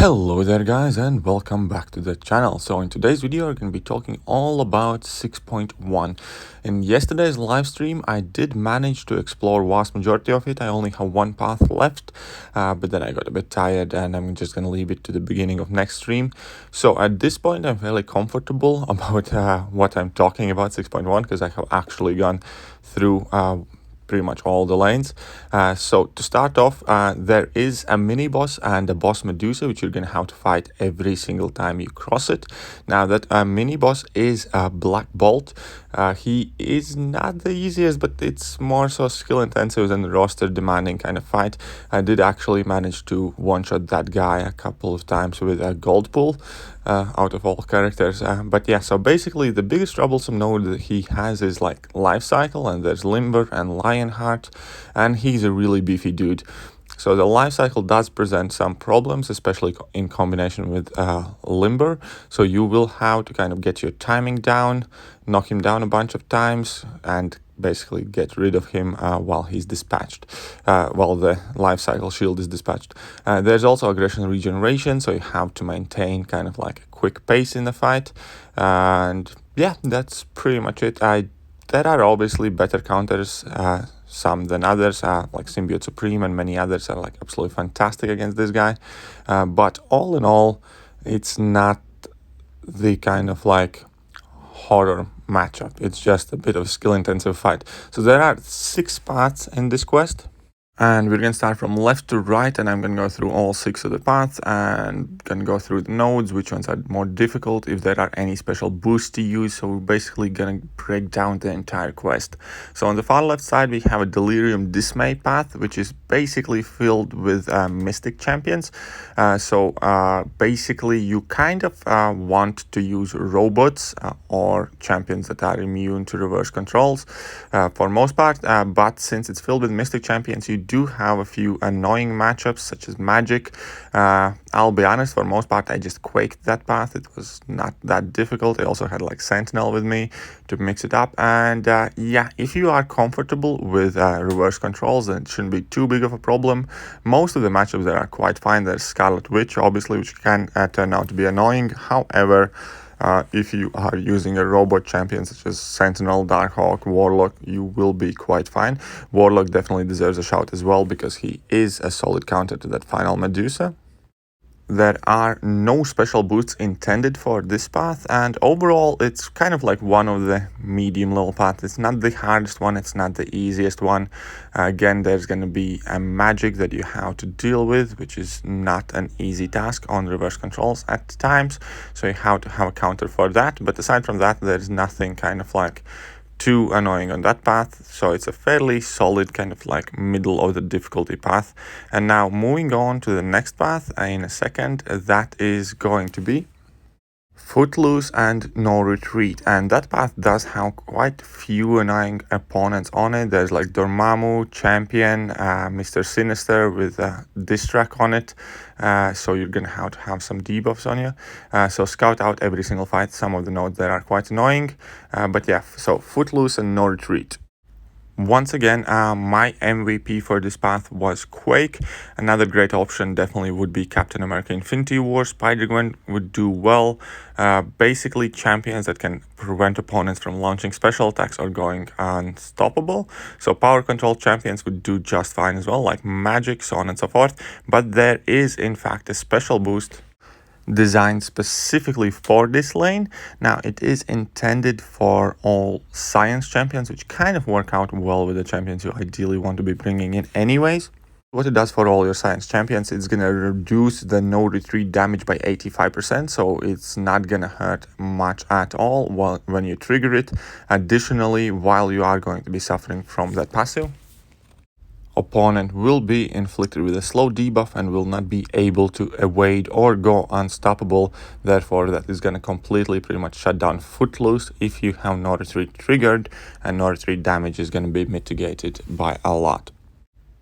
Hello there guys and welcome back to the channel. So in today's video we're going to be talking all about 6.1. In yesterday's live stream I did manage to explore vast majority of it. I only have one path left, but then I got a bit tired and I'm just going to leave it to the beginning of next stream. So at this point I'm fairly comfortable about what I'm talking about 6.1 because I have actually gone through pretty much all the lanes. So to start off, there is a mini boss and a boss Medusa which you're going to have to fight every single time you cross it. Now that mini boss is Black Bolt. He is not the easiest, but it's more so skill intensive than roster demanding kind of fight. I did actually manage to one-shot that guy a couple of times with a gold pool out of all characters, but yeah, so basically the biggest troublesome node that he has is like life cycle, and there's Limber and Lionheart, and he's a really beefy dude. So the life cycle does present some problems, especially in combination with Limber. So you will have to kind of get your timing down, knock him down a bunch of times, and basically get rid of him while he's dispatched, while the life cycle shield is dispatched. There's also aggression regeneration, so you have to maintain kind of like a quick pace in the fight. And yeah, that's pretty much it. There are obviously better counters, some than others, like Symbiote Supreme and many others are like absolutely fantastic against this guy. But all in all, it's not the kind of like horror matchup. It's just a bit of a skill intensive fight. So there are 6 paths in this quest, and we're going to start from left to right, and I'm going to go through all 6 of the paths and going to go through the nodes, which ones are more difficult, if there are any special boosts to use. So we're basically going to break down the entire quest. So on the far left side we have a Delirium dismay path, which is basically filled with mystic champions. Basically you kind of want to use robots or champions that are immune to reverse controls for most part, but since it's filled with mystic champions, you do have a few annoying matchups such as magic. I'll be honest, for most part I just quaked that path. It was not that difficult. I also had like Sentinel with me to mix it up, and yeah, if you are comfortable with reverse controls, then it shouldn't be too big of a problem. Most of the matchups there are quite fine. There's Scarlet Witch obviously, which can turn out to be annoying. However, if you are using a robot champion such as Sentinel, Darkhawk, Warlock, you will be quite fine. Warlock definitely deserves a shout as well because he is a solid counter to that final Medusa. There are no special boosts intended for this path, and overall it's kind of like one of the medium level paths. It's not the hardest one, it's not the easiest one. Again, there's going to be a magic that you have to deal with, which is not an easy task on reverse controls at times, so you have to have a counter for that. But aside from that, there's nothing kind of like too annoying on that path, so it's a fairly solid kind of like middle of the difficulty path. And now moving on to the next path in a second, that is going to be Footloose and No Retreat, and that path does have quite few annoying opponents on it. There's like Dormammu, Champion, Mr. Sinister with diss track on it, so you're gonna have to have some debuffs on you. So scout out every single fight. Some of the nodes that are quite annoying, but yeah, so Footloose and No Retreat. Once again, my MVP for this path was Quake. Another great option definitely would be Captain America Infinity War. Spider-Gwen would do well. Basically champions that can prevent opponents from launching special attacks or going unstoppable. So power control champions would do just fine as well, like magic, so on and so forth. But there is in fact a special boost designed specifically for this lane. Now it is intended for all science champions, which kind of work out well with the champions you ideally want to be bringing in anyways. What it does for all your science champions, it's gonna reduce the no retreat damage by 85%, so it's not gonna hurt much at all when you trigger it. Additionally, while you are going to be suffering from that passive, opponent will be inflicted with a slow debuff and will not be able to evade or go unstoppable. Therefore, that is going to completely pretty much shut down Footloose if you have no retreat triggered, and no retreat damage is going to be mitigated by a lot.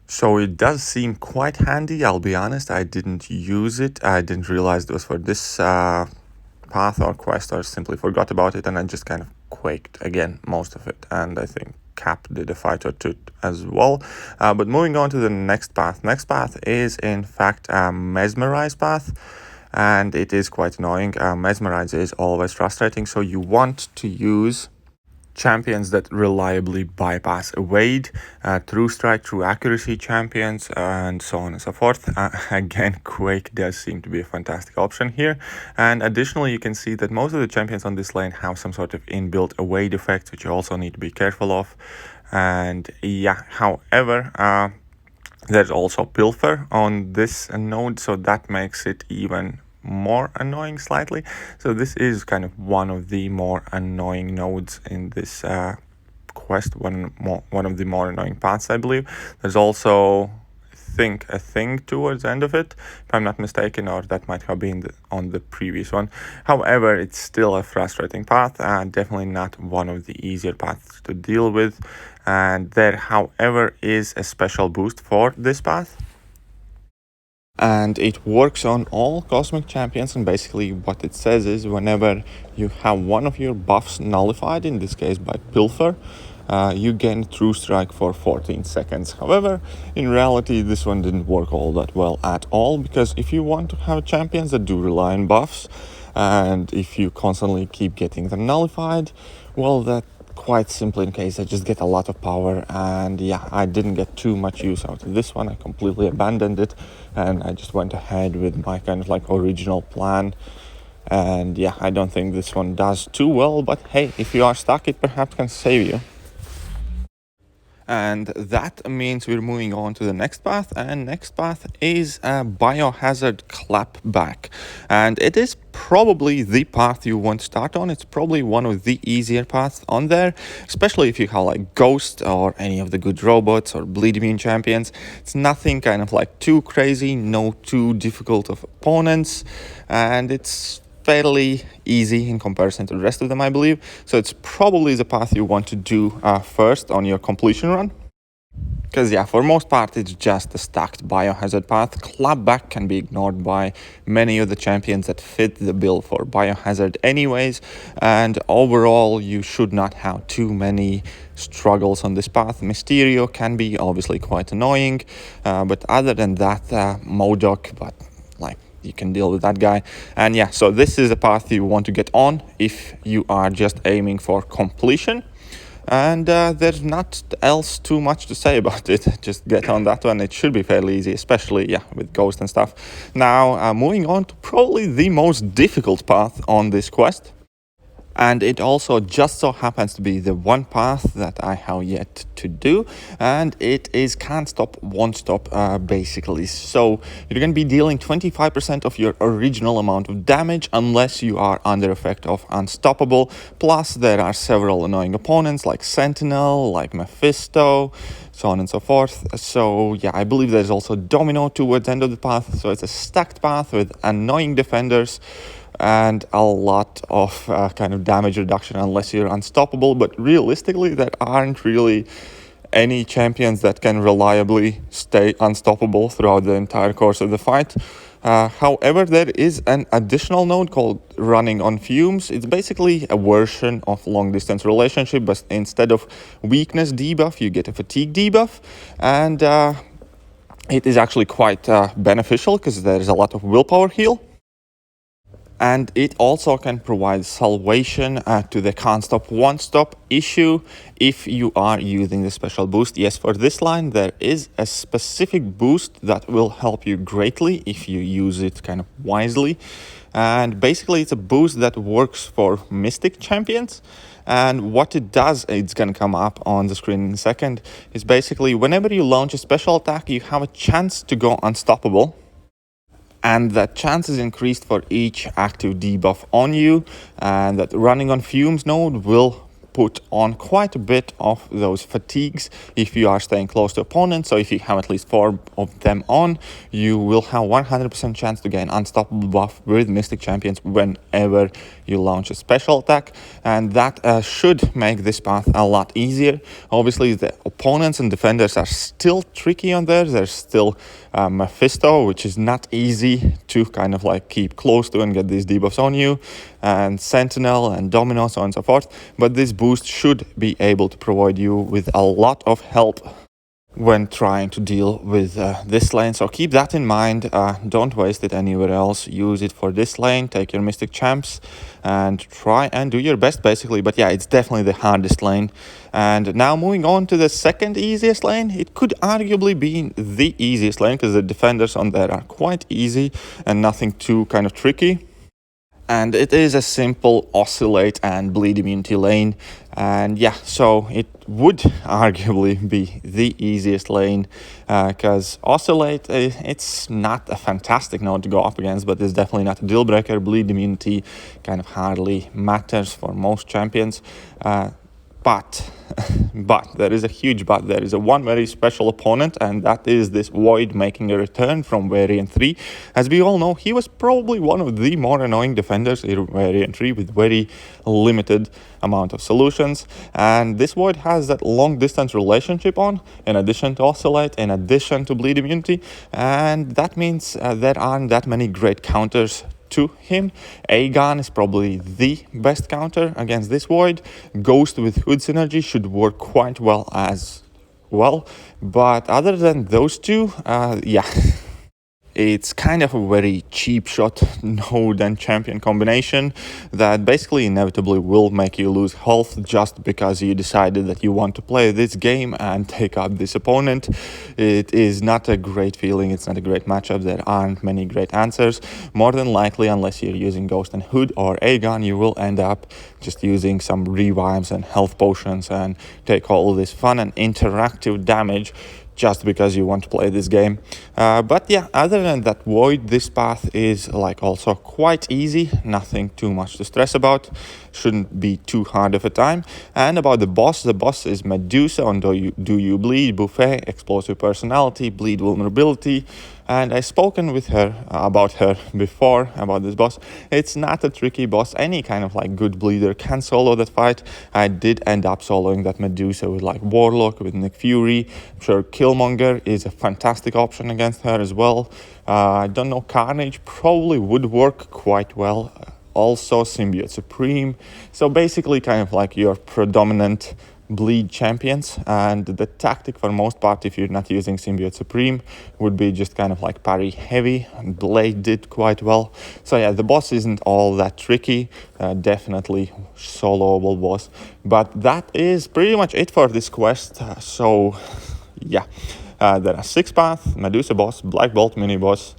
So it does seem quite handy. I'll be honest, I didn't use it. I didn't realize it was for this path or quest, or simply forgot about it, and I just kind of quaked again most of it, and I think Cap did a fight or two as well. But moving on to the next path. Next path is in fact a Mesmerize path. and it is quite annoying. Mesmerize is always frustrating, so you want to use champions that reliably bypass evade, true strike, true accuracy champions, and so on and so forth. Again, Quake does seem to be a fantastic option here. And additionally, you can see that most of the champions on this lane have some sort of inbuilt evade effects, which you also need to be careful of. And yeah, however, there's also Pilfer on this node, so that makes it even more annoying slightly. So this is kind of one of the more annoying nodes in this quest, one of the more annoying paths, I believe. There's also, I think, a thing towards the end of it, if I'm not mistaken, or that might have been on the previous one. However, it's still a frustrating path, definitely not one of the easier paths to deal with. And there, however, is a special boost for this path, and it works on all cosmic champions. And basically what it says is whenever you have one of your buffs nullified, in this case by Pilfer, you gain True Strike for 14 seconds. However, in reality, this one didn't work all that well at all, because if you want to have champions that do rely on buffs, and if you constantly keep getting them nullified, well, that quite simply in case I just get a lot of power. And yeah, I didn't get too much use out of this one. I completely abandoned it, and I just went ahead with my kind of like original plan. And yeah, I don't think this one does too well, but hey, if you are stuck, it perhaps can save you. And that means we're moving on to the next path, and next path is a Biohazard Clapback. And it is probably the path you want to start on. It's probably one of the easier paths on there, especially if you have like Ghost or any of the good robots or Bleed Immune champions. It's nothing kind of like too crazy, no too difficult of opponents, and it's fairly easy in comparison to the rest of them, I believe. So it's probably the path you want to do first on your completion run. Because yeah, for most part, it's just a stacked Biohazard path. Clapback can be ignored by many of the champions that fit the bill for Biohazard anyways. And overall, you should not have too many struggles on this path. Mysterio can be obviously quite annoying. But other than that, MODOK, but like, you can deal with that guy. And yeah, so this is a path you want to get on if you are just aiming for completion. And there's not else too much to say about it. Just get on that one. It should be fairly easy, especially yeah, with Ghost and stuff. Now, moving on to probably the most difficult path on this quest. And it also just so happens to be the one path that I have yet to do, and it is can't stop, won't stop, basically. So you're going to be dealing 25% of your original amount of damage unless you are under effect of Unstoppable. Plus there are several annoying opponents like Sentinel, like Mephisto, so on and so forth. So yeah, I believe there's also Domino towards the end of the path. So it's a stacked path with annoying defenders and a lot of kind of damage reduction unless you're unstoppable. But realistically, there aren't really any champions that can reliably stay unstoppable throughout the entire course of the fight. However, there is an additional node called Running on Fumes. It's basically a version of long distance relationship, but instead of weakness debuff, you get a fatigue debuff. And it is actually quite beneficial because there is a lot of willpower heal. And it also can provide salvation to the can't stop, won't stop issue if you are using the special boost. Yes, for this line, there is a specific boost that will help you greatly if you use it kind of wisely. And basically, it's a boost that works for Mystic champions. And what it does, it's going to come up on the screen in a second, is basically whenever you launch a special attack, you have a chance to go unstoppable. And that chance is increased for each active debuff on you, and that Running on Fumes node will put on quite a bit of those fatigues if you are staying close to opponents. So if you have at least 4 of them on, you will have 100% chance to gain unstoppable buff with Mystic champions whenever you launch a special attack, and that should make this path a lot easier. Obviously, the opponents and defenders are still tricky on there. There's still Mephisto, which is not easy to kind of like keep close to and get these debuffs on you, and Sentinel and Domino, so on and so forth. But this boost should be able to provide you with a lot of help when trying to deal with this lane. So keep that in mind. Don't waste it anywhere else. Use it for this lane. Take your Mystic Champs and try and do your best, basically. But yeah, it's definitely the hardest lane. And now moving on to the second easiest lane. It could arguably be the easiest lane because the defenders on there are quite easy and nothing too kind of tricky. And it is a simple Oscillate and bleed immunity lane. And yeah, so it would arguably be the easiest lane because Oscillate, it's not a fantastic node to go up against, but it's definitely not a deal breaker. Bleed immunity kind of hardly matters for most champions. But there is a huge but. There is one very special opponent, and that is this Void making a return from Variant 3. As we all know, he was probably one of the more annoying defenders in Variant 3 with very limited amount of solutions. And this Void has that long distance relationship on, in addition to Oscillate, in addition to Bleed Immunity. And that means there aren't that many great counters to him. Aegon is probably the best counter against this Void. Ghost with Hood synergy should work quite well as well. But other than those two, yeah. It's kind of a very cheap shot node and champion combination that basically inevitably will make you lose health just because you decided that you want to play this game and take up this opponent. It is not a great feeling. It's not a great matchup. There aren't many great answers. More than likely, unless you're using Ghost and Hood or Aegon, you will end up just using some revives and health potions and take all this fun and interactive damage just because you want to play this game. But yeah, other than that Void, this path is like also quite easy, nothing too much to stress about, shouldn't be too hard of a time. And about the boss is Medusa on Do You Bleed, Buffet, Explosive Personality, Bleed Vulnerability. And I've spoken with her about her before, about this boss. It's not a tricky boss. Any kind of like good bleeder can solo that fight. I did end up soloing that Medusa with like Warlock, with Nick Fury. I'm sure Killmonger is a fantastic option against her as well. I don't know, Carnage probably would work quite well. Also Symbiote Supreme. So basically kind of like your predominant bleed champions, and the tactic for most part, if you're not using Symbiote Supreme, would be just kind of like parry heavy. Blade did quite well. So yeah, the boss isn't all that tricky, definitely soloable boss. But that is pretty much it for this quest. So yeah, there are 6 paths: Medusa boss, Black Bolt mini boss.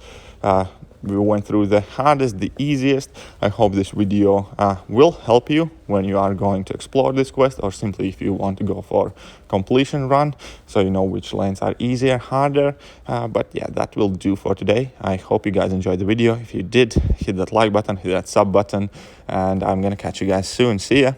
We went through the hardest, the easiest. I hope this video will help you when you are going to explore this quest, or simply if you want to go for completion run, so you know which lanes are easier, harder. But yeah, that will do for today. I hope you guys enjoyed the video. If you did, hit that like button, hit that sub button, and I'm gonna catch you guys soon. See ya.